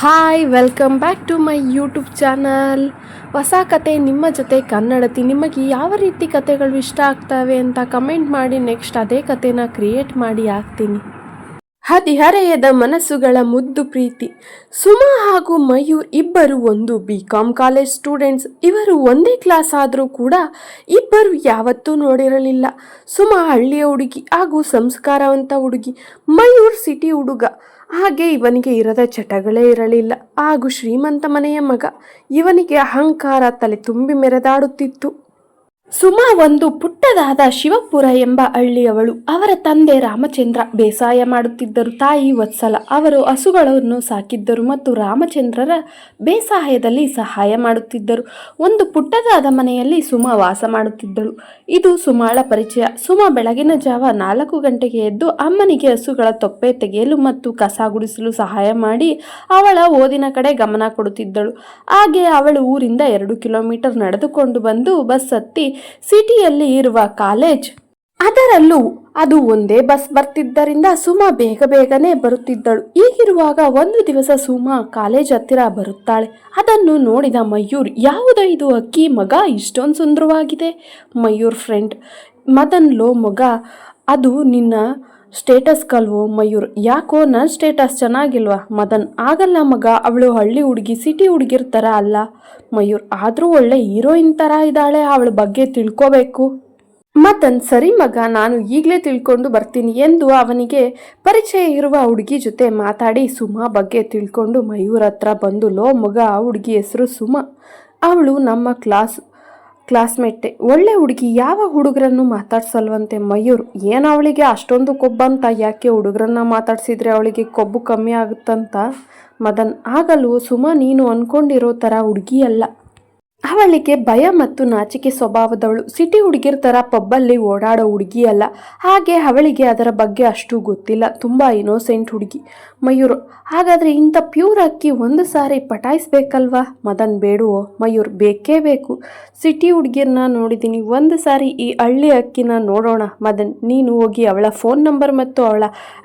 Hi welcome back to my YouTube channel. ಹೊಸ ಕತೆ ನಿಮ್ಮ ಜೊತೆ ಕನ್ನಡತಿ. ನಿಮಗೆ ಯಾವ ರೀತಿ ಕತೆಗಳು ಇಷ್ಟ ಆಗ್ತವೆ ಅಂತ ಕಮೆಂಟ್ ಮಾಡಿ, ನೆಕ್ಸ್ಟ್ ಅದೇ ಕತೆನ ಕ್ರಿಯೇಟ್ ಮಾಡಿ ಹಾಕ್ತೀನಿ. ಹದಿಹರೆಯದ ಮನಸ್ಸುಗಳ ಮುದ್ದು ಪ್ರೀತಿ. ಸುಮಾ ಹಾಗೂ ಮಯೂರ್ ಇಬ್ಬರು ಒಂದು BCom ಕಾಲೇಜ್ ಸ್ಟೂಡೆಂಟ್ಸ್. ಇವರು ಒಂದೇ ಕ್ಲಾಸ್ ಆದರೂ ಕೂಡ ಇಬ್ಬರು ಯಾವತ್ತೂ ನೋಡಿರಲಿಲ್ಲ. ಸುಮಾ ಹಳ್ಳಿಯ ಹುಡುಗಿ ಹಾಗೂ ಸಂಸ್ಕಾರವಂತ ಹುಡುಗಿ, ಮಯೂರ್ ಸಿಟಿ ಹುಡುಗ. ಹಾಗೆ ಇವನಿಗೆ ಇರದ ಚಟಗಳೇ ಇರಲಿಲ್ಲ ಹಾಗೂ ಶ್ರೀಮಂತ ಮನೆಯ ಮಗ. ಇವನಿಗೆ ಅಹಂಕಾರ ತಲೆ ತುಂಬಿ ಮೆರೆದಾಡುತ್ತಿತ್ತು. ಸುಮಾ ಒಂದು ಪುಟ್ಟದಾದ ಶಿವಪುರ ಎಂಬ ಹಳ್ಳಿಯವಳು. ಅವರ ತಂದೆ ರಾಮಚಂದ್ರ ಬೇಸಾಯ ಮಾಡುತ್ತಿದ್ದರು. ತಾಯಿ ವತ್ಸಲ ಅವರು ಹಸುಗಳನ್ನು ಸಾಕಿದ್ದರು ಮತ್ತು ರಾಮಚಂದ್ರರ ಬೇಸಾಯದಲ್ಲಿ ಸಹಾಯ ಮಾಡುತ್ತಿದ್ದರು. ಒಂದು ಪುಟ್ಟದಾದ ಮನೆಯಲ್ಲಿ ಸುಮಾ ವಾಸ ಮಾಡುತ್ತಿದ್ದಳು. ಇದು ಸುಮಾಳ ಪರಿಚಯ. ಸುಮಾ ಬೆಳಗಿನ ಜಾವ 4 ಗಂಟೆಗೆ ಎದ್ದು ಅಮ್ಮನಿಗೆ ಹಸುಗಳ ತೊಪ್ಪೆ ತೆಗೆಯಲು ಮತ್ತು ಕಸ ಗುಡಿಸಲು ಸಹಾಯ ಮಾಡಿ ಅವಳ ಓದಿನ ಕಡೆ ಗಮನ ಕೊಡುತ್ತಿದ್ದಳು. ಹಾಗೆ ಅವಳು ಊರಿಂದ 2 ಕಿಲೋಮೀಟರ್ ನಡೆದುಕೊಂಡು ಬಂದು ಬಸ್ ಹತ್ತಿ ಸಿಟಿಯಲ್ಲಿ ಇರುವ ಕಾಲೇಜ್, ಅದರಲ್ಲೂ ಅದು ಒಂದೇ ಬಸ್ ಬರ್ತಿದ್ದರಿಂದ ಸುಮಾ ಬೇಗನೆ ಬರುತ್ತಿದ್ದಳು. ಹೀಗಿರುವಾಗ ಒಂದು ದಿವಸ ಸುಮಾ ಕಾಲೇಜ್ ಹತ್ತಿರ ಬರುತ್ತಾಳೆ. ಅದನ್ನು ನೋಡಿದ ಮಯೂರ್, ಯಾವುದೋ ಇದು ಅಕ್ಕಿ ಮಗ ಇಷ್ಟೊಂದು ಸುಂದರವಾಗಿದೆ. ಮಯೂರ್ ಫ್ರೆಂಡ್ ಮದನ್, ಲೋ ಮಗ, ಅದು ನಿನ್ನ ಸ್ಟೇಟಸ್ ಕಲ್ವೋ? ಮಯೂರ್, ಯಾಕೋ ನನ್ನ ಸ್ಟೇಟಸ್ ಚೆನ್ನಾಗಿಲ್ವಾ? ಮದನ್, ಆಗಲ್ಲ ಮಗ, ಅವಳು ಹಳ್ಳಿ ಹುಡುಗಿ, ಸಿಟಿ ಹುಡುಗಿರ್ ಥರ ಅಲ್ಲ. ಮಯೂರ್, ಆದರೂ ಒಳ್ಳೆ ಹೀರೋಯಿನ್ ಥರ ಇದ್ದಾಳೆ, ಅವಳ ಬಗ್ಗೆ ತಿಳ್ಕೋಬೇಕು. ಮದನ್, ಸರಿ ಮಗ, ನಾನು ಈಗಲೇ ತಿಳ್ಕೊಂಡು ಬರ್ತೀನಿ ಎಂದು ಅವನಿಗೆ ಪರಿಚಯ ಇರುವ ಹುಡುಗಿ ಜೊತೆ ಮಾತಾಡಿ ಸುಮಾ ಬಗ್ಗೆ ತಿಳ್ಕೊಂಡು ಮಯೂರ್ ಹತ್ರ ಬಂದು, ಲೋ ಮಗ, ಆ ಹುಡುಗಿ ಹೆಸರು ಸುಮಾ, ಅವಳು ನಮ್ಮ ಕ್ಲಾಸ್ಮೇಟೆ, ಒಳ್ಳೆ ಹುಡುಗಿ, ಯಾವ ಹುಡುಗರನ್ನು ಮಾತಾಡ್ಸಲ್ವಂತೆ. ಮಯೂರ್, ಏನು ಅವಳಿಗೆ ಅಷ್ಟೊಂದು ಕೊಬ್ಬಂತ? ಯಾಕೆ ಹುಡುಗರನ್ನ ಮಾತಾಡ್ಸಿದ್ರೆ ಅವಳಿಗೆ ಕೊಬ್ಬು ಕಮ್ಮಿ ಆಗುತ್ತಂತ. ಮದನ್, ಆಗಲ್ವೋ ಸುಮಾ, ನೀನು ಅಂದ್ಕೊಂಡಿರೋ ಥರ ಹುಡುಗಿ ಅಲ್ಲ. ಅವಳಿಗೆ ಭಯ ಮತ್ತು ನಾಚಿಕೆ ಸ್ವಭಾವದವಳು. ಸಿಟಿ ಹುಡುಗಿರ ಥರ ಪಬ್ಬಲ್ಲಿ ಓಡಾಡೋ ಹುಡುಗಿ ಅಲ್ಲ. ಹಾಗೆ ಅವಳಿಗೆ ಅದರ ಬಗ್ಗೆ ಅಷ್ಟು ಗೊತ್ತಿಲ್ಲ. ತುಂಬ ಇನೋಸೆಂಟ್ ಹುಡುಗಿ. ಮಯೂರ್, ಹಾಗಾದರೆ ಇಂಥ ಪ್ಯೂರ್ ಅಕ್ಕಿ ಒಂದು ಸಾರಿ ಪಟಾಯಿಸ್ಬೇಕಲ್ವಾ? ಮದನ್, ಬೇಡುವೋ? ಮಯೂರ್, ಬೇಕೇ ಬೇಕು. ಸಿಟಿ ಹುಡುಗಿರನ್ನ ನೋಡಿದ್ದೀನಿ, ಒಂದು ಸಾರಿ ಈ ಹಳ್ಳಿ ಅಕ್ಕಿನ ನೋಡೋಣ. ಮದನ್, ನೀನು ಹೋಗಿ ಅವಳ ಫೋನ್ ನಂಬರ್ ಮತ್ತು ಅವಳ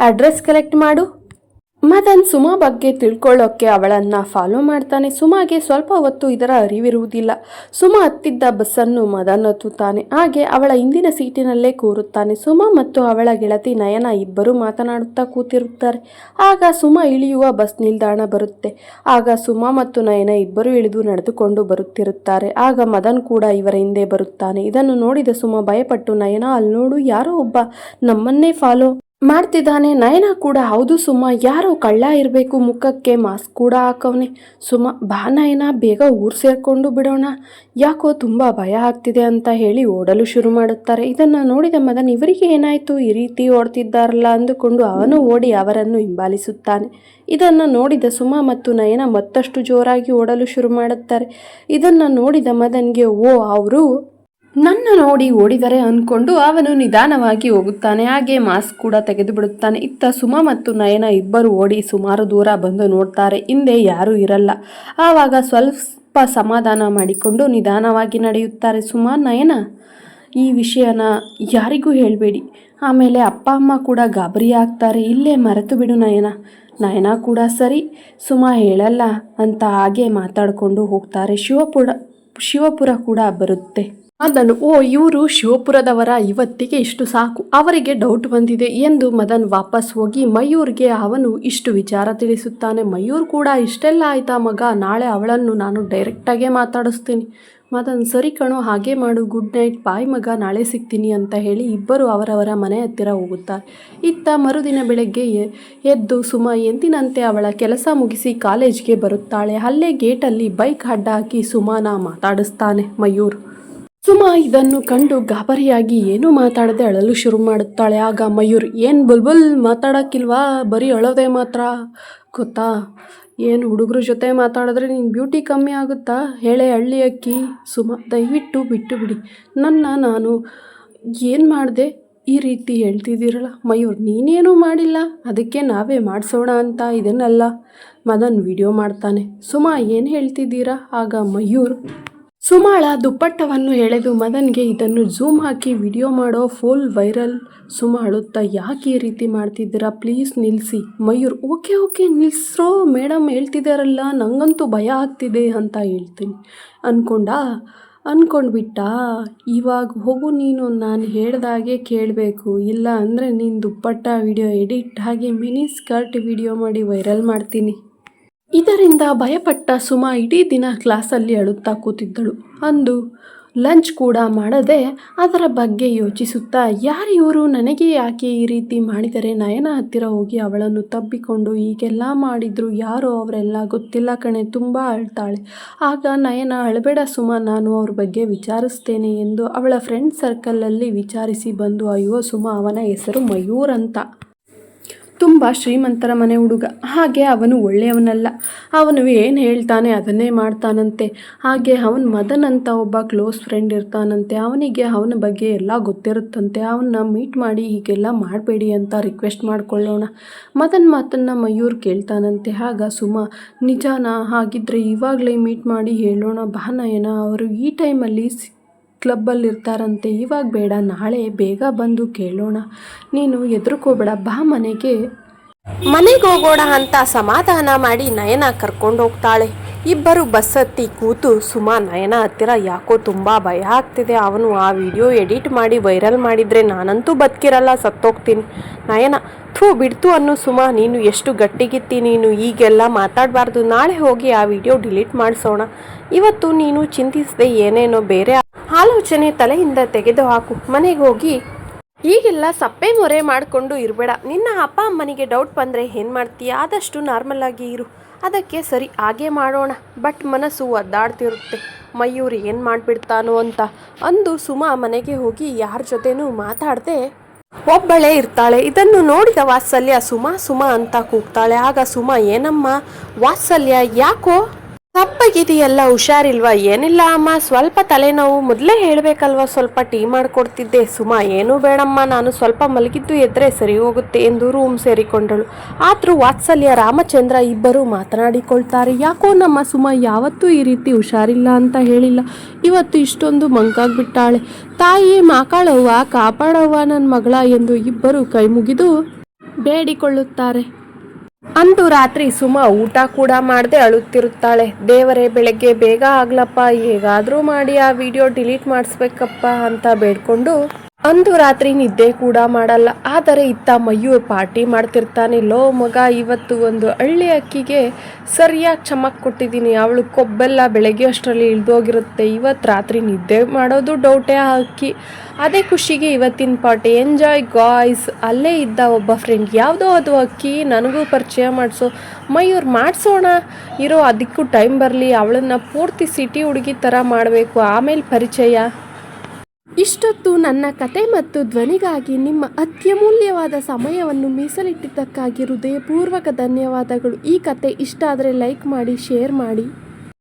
ಅಡ್ರೆಸ್ ಕಲೆಕ್ಟ್ ಮಾಡು. ಮದನ್ ಸುಮಾ ಬಗ್ಗೆ ತಿಳ್ಕೊಳ್ಳೋಕ್ಕೆ ಅವಳನ್ನು ಫಾಲೋ ಮಾಡ್ತಾನೆ. ಸುಮಾಗೆ ಸ್ವಲ್ಪ ಹೊತ್ತು ಇದರ ಅರಿವಿರುವುದಿಲ್ಲ. ಸುಮಾ ಹತ್ತಿದ್ದ ಬಸ್ಸನ್ನು ಮದನ್ ಹತ್ತುತ್ತಾನೆ. ಹಾಗೆ ಅವಳ ಹಿಂದಿನ ಸೀಟಿನಲ್ಲೇ ಕೂರುತ್ತಾನೆ. ಸುಮಾ ಮತ್ತು ಅವಳ ಗೆಳತಿ ನಯನ ಇಬ್ಬರು ಮಾತನಾಡುತ್ತಾ ಕೂತಿರುತ್ತಾರೆ. ಆಗ ಸುಮಾ ಇಳಿಯುವ ಬಸ್ ನಿಲ್ದಾಣ ಬರುತ್ತೆ. ಆಗ ಸುಮಾ ಮತ್ತು ನಯನ ಇಬ್ಬರು ಇಳಿದು ನಡೆದುಕೊಂಡು ಬರುತ್ತಿರುತ್ತಾರೆ. ಆಗ ಮದನ್ ಕೂಡ ಇವರ ಹಿಂದೆ ಬರುತ್ತಾನೆ. ಇದನ್ನು ನೋಡಿದ ಸುಮಾ ಭಯಪಟ್ಟು, ನಯನ, ಅಲ್ಲಿ ನೋಡು, ಯಾರೋ ಒಬ್ಬ ನಮ್ಮನ್ನೇ ಫಾಲೋ ಮಾಡ್ತಿದ್ದಾನೆ. ನಯನ ಕೂಡ, ಹೌದು ಸುಮಾ, ಯಾರೋ ಕಳ್ಳ ಇರಬೇಕು, ಮುಖಕ್ಕೆ ಮಾಸ್ಕ್ ಕೂಡ ಹಾಕವನೆ. ಸುಮಾ, ಬಾ ನಯನ, ಬೇಗ ಊರು ಸೇರ್ಕೊಂಡು ಬಿಡೋಣ, ಯಾಕೋ ತುಂಬ ಭಯ ಆಗ್ತಿದೆ ಅಂತ ಹೇಳಿ ಓಡಲು ಶುರು ಮಾಡುತ್ತಾರೆ. ಇದನ್ನು ನೋಡಿದ ಮದನ್, ಇವರಿಗೆ ಏನಾಯಿತು, ಈ ರೀತಿ ಓಡ್ತಿದ್ದಾರಲ್ಲ ಅಂದುಕೊಂಡು ಅವನು ಓಡಿ ಅವರನ್ನು ಹಿಂಬಾಲಿಸುತ್ತಾನೆ. ಇದನ್ನು ನೋಡಿದ ಸುಮಾ ಮತ್ತು ನಯನ ಮತ್ತಷ್ಟು ಜೋರಾಗಿ ಓಡಲು ಶುರು ಮಾಡುತ್ತಾರೆ. ಇದನ್ನು ನೋಡಿದ ಮದನ್ಗೆ, ಓ, ಅವರು ನನ್ನ ನೋಡಿ ಓಡಿದರೆ ಅಂದ್ಕೊಂಡು ಅವನು ನಿಧಾನವಾಗಿ ಹೋಗುತ್ತಾನೆ. ಹಾಗೆ ಮಾಸ್ಕ್ ಕೂಡ ತೆಗೆದು ಬಿಡುತ್ತಾನೆ. ಇತ್ತ ಸುಮಾ ಮತ್ತು ನಯನ ಇಬ್ಬರು ಓಡಿ ಸುಮಾರು ದೂರ ಬಂದು ನೋಡ್ತಾರೆ. ಹಿಂದೆ ಯಾರೂ ಇರಲ್ಲ. ಆವಾಗ ಸ್ವಲ್ಪ ಸಮಾಧಾನ ಮಾಡಿಕೊಂಡು ನಿಧಾನವಾಗಿ ನಡೆಯುತ್ತಾರೆ. ಸುಮಾ, ನಯನ, ಈ ವಿಷಯನ ಯಾರಿಗೂ ಹೇಳಬೇಡಿ, ಆಮೇಲೆ ಅಪ್ಪ ಅಮ್ಮ ಕೂಡ ಗಾಬರಿ ಆಗ್ತಾರೆ, ಇಲ್ಲೇ ಮರೆತು ಬಿಡು ನಯನ. ನಯನ ಕೂಡ ಸರಿ ಸುಮಾ, ಹೇಳಲ್ಲ ಅಂತ ಹಾಗೆ ಮಾತಾಡಿಕೊಂಡು ಹೋಗ್ತಾರೆ. ಶಿವಪುರ ಕೂಡ ಬರುತ್ತೆ. ಮದನ್, ಓ, ಇವರು ಶಿವಪುರದವರ, ಇವತ್ತಿಗೆ ಇಷ್ಟು ಸಾಕು, ಅವರಿಗೆ ಡೌಟ್ ಬಂದಿದೆ ಎಂದು ಮದನ್ ವಾಪಸ್ ಹೋಗಿ ಮಯೂರ್ಗೆ ಅವನು ಇಷ್ಟು ವಿಚಾರ ತಿಳಿಸುತ್ತಾನೆ. ಮಯೂರ್ ಕೂಡ, ಇಷ್ಟೆಲ್ಲ ಆಯ್ತಾ ಮಗ, ನಾಳೆ ಅವಳನ್ನು ನಾನು ಡೈರೆಕ್ಟಾಗೇ ಮಾತಾಡಿಸ್ತೀನಿ. ಮದನ್, ಸರಿ ಕಣೋ, ಹಾಗೆ ಮಾಡು, ಗುಡ್ ನೈಟ್, ಬಾಯ್ ಮಗ, ನಾಳೆ ಸಿಗ್ತೀನಿ ಅಂತ ಹೇಳಿ ಇಬ್ಬರು ಅವರವರ ಮನೆ ಹತ್ತಿರ ಹೋಗುತ್ತಾರೆ. ಇತ್ತ ಮರುದಿನ ಬೆಳಗ್ಗೆ ಎದ್ದು ಸುಮಾ ಎಂದಿನಂತೆ ಅವಳ ಕೆಲಸ ಮುಗಿಸಿ ಕಾಲೇಜ್ಗೆ ಬರುತ್ತಾಳೆ. ಅಲ್ಲೇ ಗೇಟಲ್ಲಿ ಬೈಕ್ ಅಡ್ಡ ಹಾಕಿ ಸುಮಾನ ಮಾತಾಡಿಸ್ತಾನೆ ಮಯೂರ್. ಸುಮಾ ಇದನ್ನು ಕಂಡು ಗಾಬರಿಯಾಗಿ ಏನೂ ಮಾತಾಡದೆ ಅಳಲು ಶುರು ಮಾಡುತ್ತಾಳೆ. ಆಗ ಮಯೂರ್, ಏನು ಬುಲ್ಬುಲ್, ಮಾತಾಡೋಕ್ಕಿಲ್ವಾ, ಬರೀ ಅಳೋದೆ ಮಾತ್ರ, ಗೊತ್ತಾ? ಏನು ಹುಡುಗರ ಜೊತೆ ಮಾತಾಡಿದ್ರೆ ನಿನ್ನ ಬ್ಯೂಟಿ ಕಮ್ಮಿ ಆಗುತ್ತಾ? ಹೇಳೆ ಹಳ್ಳಿ ಅಕ್ಕಿ. ಸುಮಾ, ದಯವಿಟ್ಟು ಬಿಟ್ಟು ಬಿಡಿ ನಾನು ಏನು ಮಾಡಿದೆ, ಈ ರೀತಿ ಹೇಳ್ತಿದ್ದೀರಲ್ಲ. ಮಯೂರ್, ನೀನೇನೂ ಮಾಡಿಲ್ಲ, ಅದಕ್ಕೆ ನಾವೇ ಮಾಡಿಸೋಣ ಅಂತ ಇದನ್ನೆಲ್ಲ. ಮದನ್ ವಿಡಿಯೋ ಮಾಡ್ತಾನೆ. ಸುಮಾ, ಏನು ಹೇಳ್ತಿದ್ದೀರಾ? ಆಗ ಮಯೂರ್, ಸುಮಾಳ ದುಪ್ಪಟ್ಟವನ್ನು ಎಳೆದು ಮದನ್ಗೆ ಇದನ್ನು ಝೂಮ್ ಹಾಕಿ ವಿಡಿಯೋ ಮಾಡೋ ಫುಲ್ ವೈರಲ್. ಸುಮಾ ಅಳುತ್ತಾ, ಯಾಕೆ ಈ ರೀತಿ ಮಾಡ್ತಿದ್ದೀರಾ, ಪ್ಲೀಸ್ ನಿಲ್ಲಿಸಿ. ಮಯೂರ್, ಓಕೆ ನಿಲ್ಲಿಸ್ರೋ ಮೇಡಮ್ ಹೇಳ್ತಿದ್ದಾರಲ್ಲ, ನನಗಂತೂ ಭಯ ಆಗ್ತಿದೆ ಅಂತ ಹೇಳ್ತೀನಿ ಅಂದ್ಕೊಂಡ್ಬಿಟ್ಟ. ಇವಾಗ ಹೋಗು ನೀನು, ನಾನು ಹೇಳ್ದಾಗೆ ಕೇಳಬೇಕು, ಇಲ್ಲ ಅಂದರೆ ನೀನು ದುಪ್ಪಟ್ಟ ವಿಡಿಯೋ ಎಡಿಟ್ ಹಾಗೆ ಮಿನಿ ಸ್ಕರ್ಟ್ ವಿಡಿಯೋ ಮಾಡಿ ವೈರಲ್ ಮಾಡ್ತೀನಿ. ಇದರಿಂದ ಭಯಪಟ್ಟ ಸುಮಾ ಇಡೀ ದಿನ ಕ್ಲಾಸಲ್ಲಿ ಅಳುತ್ತಾ ಕೂತಿದ್ದಳು. ಅಂದು ಲಂಚ್ ಕೂಡ ಮಾಡದೆ ಅದರ ಬಗ್ಗೆ ಯೋಚಿಸುತ್ತಾ, ಯಾರಿವರು, ನನಗೆ ಯಾಕೆ ಈ ರೀತಿ ಮಾಡಿದರೆ, ನಯನ ಹತ್ತಿರ ಹೋಗಿ ಅವಳನ್ನು ತಬ್ಬಿಕೊಂಡು, ಹೀಗೆಲ್ಲ ಮಾಡಿದ್ರು ಯಾರೋ ಅವರೆಲ್ಲ ಗೊತ್ತಿಲ್ಲ ಕಣೆ, ತುಂಬ ಅಳ್ತಾಳೆ. ಆಗ ನಯನ, ಅಳಬೇಡ ಸುಮಾ, ನಾನು ಅವ್ರ ಬಗ್ಗೆ ವಿಚಾರಿಸ್ತೇನೆ ಎಂದು ಅವಳ ಫ್ರೆಂಡ್ ಸರ್ಕಲಲ್ಲಿ ವಿಚಾರಿಸಿ ಬಂದು, ಅಯ್ಯೋ ಸುಮಾ, ಅವನ ಹೆಸರು ಮಯೂರ್ ಅಂತ, ತುಂಬ ಶ್ರೀಮಂತರ ಮನೆ ಹುಡುಗ, ಹಾಗೆ ಅವನು ಒಳ್ಳೆಯವನಲ್ಲ, ಅವನು ಏನು ಹೇಳ್ತಾನೆ ಅದನ್ನೇ ಮಾಡ್ತಾನಂತೆ. ಹಾಗೆ ಅವನು ಮದನ್ ಅಂತ ಒಬ್ಬ ಕ್ಲೋಸ್ ಫ್ರೆಂಡ್ ಇರ್ತಾನಂತೆ, ಅವನಿಗೆ ಅವನ ಬಗ್ಗೆ ಎಲ್ಲ ಗೊತ್ತಿರುತ್ತಂತೆ, ಅವನ್ನ ಮೀಟ್ ಮಾಡಿ ಹೀಗೆಲ್ಲ ಮಾಡಬೇಡಿ ಅಂತ ರಿಕ್ವೆಸ್ಟ್ ಮಾಡ್ಕೊಳ್ಳೋಣ. ಮದನ್ ಮಾತನ್ನು ಮಯೂರ್ ಕೇಳ್ತಾನಂತೆ. ಆಗ ಸುಮಾ, ನಿಜಾನಾ, ಹಾಗಿದ್ರೆ ಇವಾಗಲೇ ಮೀಟ್ ಮಾಡಿ ಹೇಳೋಣ ಬಾ ನಯನ, ಅವರು ಈ ಟೈಮಲ್ಲಿ ಕ್ಲಬ್ಬಲ್ಲಿರ್ತಾರಂತೆ, ಇವಾಗ ಬೇಡ, ನಾಳೆ ಬೇಗ ಬಂದು ಕೇಳೋಣ, ನೀನು ಹೆದರ್ಕೋಬೇಡ, ಬಾ ಮನೆಗೆ ಹೋಗೋಣ ಅಂತ ಸಮಾಧಾನ ಮಾಡಿ ನಯನ ಕರ್ಕೊಂಡು ಹೋಗ್ತಾಳೆ. ಇಬ್ಬರು ಬಸ್ ಹತ್ತಿ ಕೂತು ಸುಮಾ ನಯನ ಹತ್ತಿರ, ಯಾಕೋ ತುಂಬ ಭಯ ಆಗ್ತಿದೆ, ಅವನು ಆ ವಿಡಿಯೋ ಎಡಿಟ್ ಮಾಡಿ ವೈರಲ್ ಮಾಡಿದರೆ ನಾನಂತೂ ಬದುಕಿರಲ್ಲ, ಸತ್ತೋಗ್ತೀನಿ. ನಯನ, ಬಿಡ್ತು ಅನ್ನು ಸುಮಾ, ನೀನು ಎಷ್ಟು ಗಟ್ಟಿಗಿತ್ತಿ, ನೀನು ಈಗೆಲ್ಲ ಮಾತಾಡಬಾರ್ದು, ನಾಳೆ ಹೋಗಿ ಆ ವಿಡಿಯೋ ಡಿಲೀಟ್ ಮಾಡಿಸೋಣ, ಇವತ್ತು ನೀನು ಚಿಂತಿಸದೆ ಏನೇನೋ ಬೇರೆ ಆಲೋಚನೆ ತಲೆಯಿಂದ ತೆಗೆದು ಹಾಕು, ಮನೆಗೆ ಹೋಗಿ ಈಗೆಲ್ಲ ಸಪ್ಪೆ ಮೊರೆ ಮಾಡಿಕೊಂಡು ಇರಬೇಡ, ನಿನ್ನ ಅಪ್ಪ ಅಮ್ಮನಿಗೆ ಡೌಟ್ ಬಂದರೆ ಏನು ಮಾಡ್ತೀಯ, ಆದಷ್ಟು ನಾರ್ಮಲಾಗಿ ಇರು, ಅದಕ್ಕೆ ಸರಿ ಹಾಗೆ ಮಾಡೋಣ, ಬಟ್ ಮನಸ್ಸು ಒದ್ದಾಡ್ತಿರುತ್ತೆ, ಮಯೂರ್ ಏನು ಮಾಡಿಬಿಡ್ತಾನೋ ಅಂತ ಅಂದು ಸುಮಾ ಮನೆಗೆ ಹೋಗಿ ಯಾರ ಜೊತೆನೂ ಮಾತಾಡದೆ ಒಬ್ಬಳೇ ಇರ್ತಾಳೆ. ಇದನ್ನು ನೋಡಿದ ವಾತ್ಸಲ್ಯ ಸುಮಾ ಅಂತ ಕೂಗ್ತಾಳೆ. ಆಗ ಸುಮಾ, ಏನಮ್ಮ ವಾತ್ಸಲ್ಯ, ಯಾಕೋ ತಪ್ಪಾಗಿದೆಯಲ್ಲ, ಹುಷಾರಿಲ್ವಾ? ಏನಿಲ್ಲ ಅಮ್ಮ, ಸ್ವಲ್ಪ ತಲೆನೋವು, ಮೊದಲೇ ಹೇಳಬೇಕಲ್ವ, ಸ್ವಲ್ಪ ಟೀ ಮಾಡಿಕೊಡ್ತಿದ್ದೆ. ಸುಮಾ, ಏನೂ ಬೇಡಮ್ಮ, ನಾನು ಸ್ವಲ್ಪ ಮಲಗಿದ್ದು ಎದ್ರೆ ಸರಿ ಹೋಗುತ್ತೆ ಎಂದು ರೂಮ್ ಸೇರಿಕೊಂಡಳು. ಆದರೂ ವಾತ್ಸಲ್ಯ ರಾಮಚಂದ್ರ ಇಬ್ಬರು ಮಾತನಾಡಿಕೊಳ್ತಾರೆ. ಯಾಕೋ ನಮ್ಮ ಸುಮಾ ಯಾವತ್ತೂ ಈ ರೀತಿ ಹುಷಾರಿಲ್ಲ ಅಂತ ಹೇಳಿಲ್ಲ, ಇವತ್ತು ಇಷ್ಟೊಂದು ಮಂಕಾಗ್ಬಿಟ್ಟಾಳೆ, ತಾಯಿ ಮಾಕಾಳವ್ವ, ಕಾಪಾಡವ್ವ ನನ್ನ ಮಗಳ ಎಂದು ಇಬ್ಬರು ಕೈ ಮುಗಿದು ಬೇಡಿಕೊಳ್ಳುತ್ತಾರೆ. ಅಂದು ರಾತ್ರಿ ಸುಮಾ ಊಟ ಕೂಡ ಮಾಡದೆ ಅಳುತ್ತಿರುತ್ತಾಳೆ. ದೇವರೇ, ಬೆಳಗ್ಗೆ ಬೇಗ ಆಗ್ಲಪ್ಪ, ಹೇಗಾದರೂ ಮಾಡಿ ಆ ವಿಡಿಯೋ ಡಿಲೀಟ್ ಮಾಡಿಸ್ಬೇಕಪ್ಪ ಅಂತ ಬೇಡ್ಕೊಂಡು ಅಂದು ರಾತ್ರಿ ನಿದ್ದೆ ಕೂಡ ಮಾಡಲ್ಲ. ಆದರೆ ಇತ್ತ ಮಯೂರ್ ಪಾರ್ಟಿ ಮಾಡ್ತಿರ್ತಾನೆ. ಲೋ ಮಗ, ಇವತ್ತು ಒಂದು ಹಳ್ಳಿ ಅಕ್ಕಿಗೆ ಸರಿಯಾಗಿ ಚಮಕ್ ಕೊಟ್ಟಿದ್ದೀನಿ, ಅವಳು ಕೊಬ್ಬೆಲ್ಲ ಬೆಳಗ್ಗೆ ಅಷ್ಟರಲ್ಲಿ ಇಳಿದೋಗಿರುತ್ತೆ, ಇವತ್ತು ರಾತ್ರಿ ನಿದ್ದೆ ಮಾಡೋದು ಡೌಟೇ ಆ ಅಕ್ಕಿ, ಅದೇ ಖುಷಿಗೆ ಇವತ್ತಿನ ಪಾರ್ಟಿ, ಎಂಜಾಯ್ ಗಾಯ್ಸ್. ಅಲ್ಲೇ ಇದ್ದ ಒಬ್ಬ ಫ್ರೆಂಡ್, ಯಾವುದೋ ಅದು ಅಕ್ಕಿ, ನನಗೂ ಪರಿಚಯ ಮಾಡಿಸೋ. ಮಯೂರ್, ಮಾಡಿಸೋಣ ಇರೋ, ಅದಕ್ಕೂ ಟೈಮ್ ಬರಲಿ, ಅವಳನ್ನು ಪೂರ್ತಿ ಸಿಟಿ ಹುಡುಗಿ ಥರ ಮಾಡಬೇಕು, ಆಮೇಲೆ ಪರಿಚಯ. ಇಷ್ಟೊತ್ತು ನನ್ನ ಕತೆ ಮತ್ತು ಧ್ವನಿಗಾಗಿ ನಿಮ್ಮ ಅತ್ಯಮೂಲ್ಯವಾದ ಸಮಯವನ್ನು ಮೀಸಲಿಟ್ಟಿದ್ದಕ್ಕಾಗಿ ಹೃದಯಪೂರ್ವಕ ಧನ್ಯವಾದಗಳು. ಈ ಕತೆ ಇಷ್ಟ ಆದರೆ ಲೈಕ್ ಮಾಡಿ, ಶೇರ್ ಮಾಡಿ.